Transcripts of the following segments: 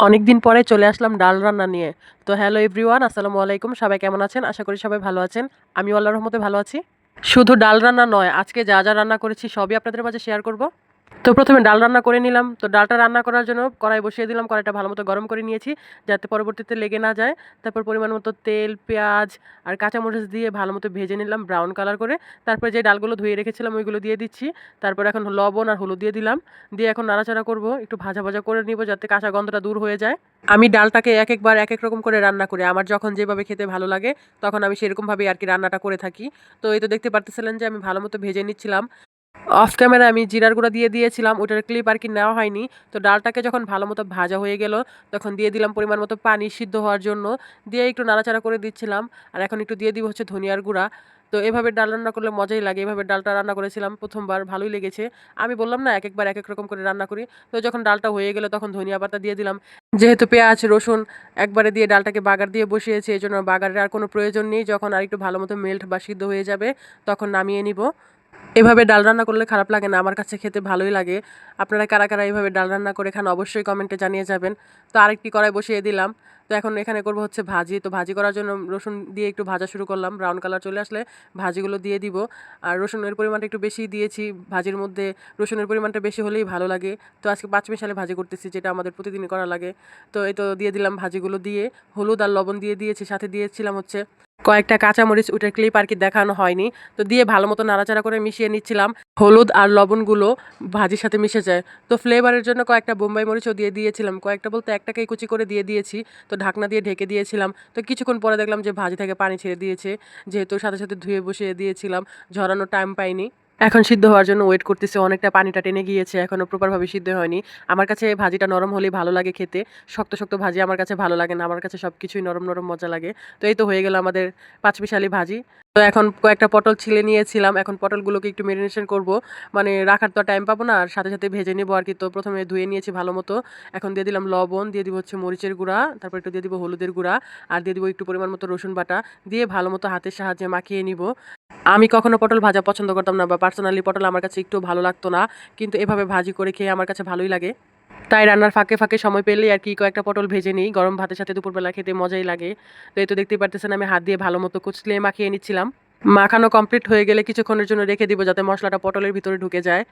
অনেকদিন পরে চলে আসলাম ডাল রান্না নিয়ে। তো হ্যালো এভরিওয়ান, আসসালামু আলাইকুম। সবাই কেমন আছেন? আশা করি সবাই ভালো আছেন। আমিও আল্লাহর রহমতে ভালো আছি। শুধু ডাল রান্না নয়, আজকে যা রান্না করেছি সবই আপনাদের মাঝে শেয়ার করব। তো প্রথমে ডাল রান্না করে নিলাম। তো ডালটা রান্না করার জন্য কড়াই বসিয়ে দিলাম। কড়াইটা ভালোমতো গরম করে নিয়েছি যাতে পরবর্তীতে লেগে না যায়। তারপর পরিমাণ মতো তেল, পেঁয়াজ আর কাঁচামরিচ দিয়ে ভালোমতো ভেজে নিলাম ব্রাউন কালার করে। তারপরে যে ডালগুলো ধুয়ে রেখেছিলাম ওইগুলো দিয়ে দিচ্ছি। তারপর এখন লবণ আর হলুদ দিয়ে দিলাম। দিয়ে এখন নাড়াচাড়া করব। একটু ভাজা করে নিব যাতে কাঁচা গন্ধটা দূর হয়ে যায়। আমি ডালটাকে একেকবার একেক রকম করে রান্না করি। আমার যখন যেভাবে খেতে ভালো লাগে তখন আমি সেরকমভাবেই আরকি রান্নাটা করে থাকি। তো এই তো দেখতে পারতেছিলেন যে আমি ভালোমতো ভেজে নিচ্ছিলাম। অফ ক্যামেরায় আমি জিরার গুঁড়া দিয়ে দিয়েছিলাম। ওটার ক্লিপ আরকি নেওয়া হয়নি। তো ডালটাকে যখন ভালোমতো ভাজা হয়ে গেল, তখন দিয়ে দিলাম পরিমাণ মতো পানি সিদ্ধ হওয়ার জন্য। দিয়ে একটু নাড়াচাড়া করে দিচ্ছিলাম। আর এখন একটু দিয়ে দিব হচ্ছে ধনিয়ার গুঁড়া। তো এভাবে ডাল রান্না করলে মজাই লাগে। এভাবে ডালটা রান্না করেছিলাম ১ম বার, ভালোই লেগেছে। আমি বললাম না একেকবার একেক রকম করে রান্না করি। তো যখন ডালটা হয়ে গেল তখন ধনিয়া পাতা দিয়ে দিলাম। যেহেতু পেঁয়াজ, রসুন একবারে দিয়ে ডালটাকে বাগার দিয়ে বসিয়েছি, এজন্য বাগারের আর কোনো প্রয়োজন নেই। যখন আরেকটু ভালোমতো মেল্ট বা সিদ্ধ হয়ে যাবে তখন নামিয়ে নিব। এভাবে ডাল রান্না করলে খারাপ লাগে না। আমার কাছে খেতে ভালোই লাগে। আপনারা কারা এভাবে ডাল রান্না করে খান অবশ্যই কমেন্টে জানিয়ে যাবেন। তো আরেকটি কড়াই বসিয়ে দিলাম। তো এখন এখানে করব হচ্ছে ভাজি। তো ভাজি করার জন্য রসুন দিয়ে একটু ভাজা শুরু করলাম। ব্রাউন কালার চলে আসলে ভাজিগুলো দিয়ে দিব। আর রসুনের পরিমাণটা একটু বেশিই দিয়েছি। ভাজির মধ্যে রসুনের পরিমাণটা বেশি হলেই ভালো লাগে। তো আজকে পাঁচমিশালি ভাজি করতেছি, যেটা আমাদের প্রতিদিনই করা লাগে। তো এই তো দিয়ে দিলাম ভাজিগুলো দিয়ে হলুদ আর লবণ দিয়ে দিয়েছি। সাথে দিয়েছিলাম হচ্ছে কয়েকটা কাঁচামরিচ, ওটার ক্লিপ আরকি দেখানো হয়নি। তো দিয়ে ভালোমতো নাড়াচাড়া করে মিশিয়ে নিচ্ছিলাম। হলুদ আর লবণগুলো ভাজির সাথে মিশে যায়। তো ফ্লেভারের জন্য কয়েকটা বোম্বাই মরিচও দিয়ে দিয়েছিলাম। কয়েকটা বলতে একটাকেই কুচি করে দিয়ে দিয়েছি। তো ঢাকনা দিয়ে ঢেকে দিয়েছিলাম। তো কিছুক্ষণ পরে দেখলাম যে ভাজি থেকে পানি ছেড়ে দিয়েছে। যেহেতু সাথে ধুয়ে বসিয়ে দিয়েছিলাম, ঝরানোর টাইম পাইনি। এখন সিদ্ধ হওয়ার জন্য ওয়েট করতেছি। অনেকটা পানিটা টেনে গিয়েছে, এখনো প্রপারভাবে সিদ্ধ হয়নি। আমার কাছে ভাজিটা নরম হলেই ভালো লাগে খেতে। শক্ত ভাজি আমার কাছে ভালো লাগে না। আমার কাছে সবকিছুই নরম মজা লাগে। তো এই তো হয়ে গেল আমাদের পাঁচমিশালি ভাজি। তো এখন কয়েকটা পটল ছিলে নিয়েছিলাম। এখন পটলগুলোকে একটু মেরিনেশন করব। মানে রাখার তো টাইম পাবো না, আর সাথে ভেজে নেবো আরকি। তো প্রথমে ধুয়ে নিয়েছি ভালোমতো। এখন দিয়ে দিলাম লবণ, দিয়ে দিব হচ্ছে মরিচের গুঁড়া, তারপর একটু দিয়ে দিব হলুদের গুঁড়া, আর দিয়ে দিব একটু পরিমাণ মতো রসুন বাটা। দিয়ে ভালোমতো হাতের সাহায্যে মাখিয়ে নিব। আমি কখনো পটল ভাজা পছন্দ করতাম না, বা পার্সোনালি পটল আমার কাছে একটু ভালো লাগতো না। কিন্তু এভাবে ভাজি করে খেয়ে আমার কাছে ভালোই লাগে। তাই রান্নার ফাঁকে সময় পেলেই আরকি কয়েকটা পটল ভেজে নিই। গরম ভাতের সাথে দুপুরবেলা খেতে মজাই লাগে। তো এই তো দেখতেই পারতেছেন আমি হাত দিয়ে ভালোমতো কুচলিয়ে মাখিয়ে নিচ্ছিলাম। মাখানো কমপ্লিট হয়ে গেলে কিছুক্ষণের জন্য রেখে দিব যাতে মসলাটা পটলের ভিতরে ঢুকে যায়।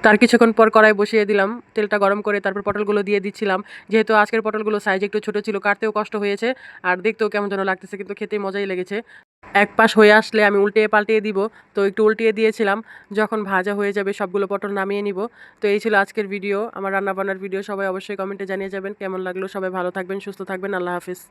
তার কিছুক্ষণ পর কড়াই বসিয়ে দিলাম। তেলটা গরম করে তারপর পটলগুলো দিয়ে দিচ্ছিলাম। যেহেতু আজকের পটলগুলো সাইজ একটু ছোট ছিল, কাটতেও কষ্ট হয়েছে আর দেখতেও কেমন যেন লাগতেছে, কিন্তু খেতে মজাই লেগেছে। এক পাশ হয়ে আসলে আমি উল্টিয়ে পাল্টিয়ে দিব। তো একটু উল্টিয়ে দিয়েছিলাম। যখন ভাজা হয়ে যাবে সবগুলো পটল নামিয়ে নিব। তো এই ছিল আজকের ভিডিও, আমার রান্নাবান্নার ভিডিও। সবাই অবশ্যই কমেন্টে জানিয়ে যাবেন কেমন লাগলো। সবাই ভালো থাকবেন, সুস্থ থাকবেন। আল্লাহ হাফিজ।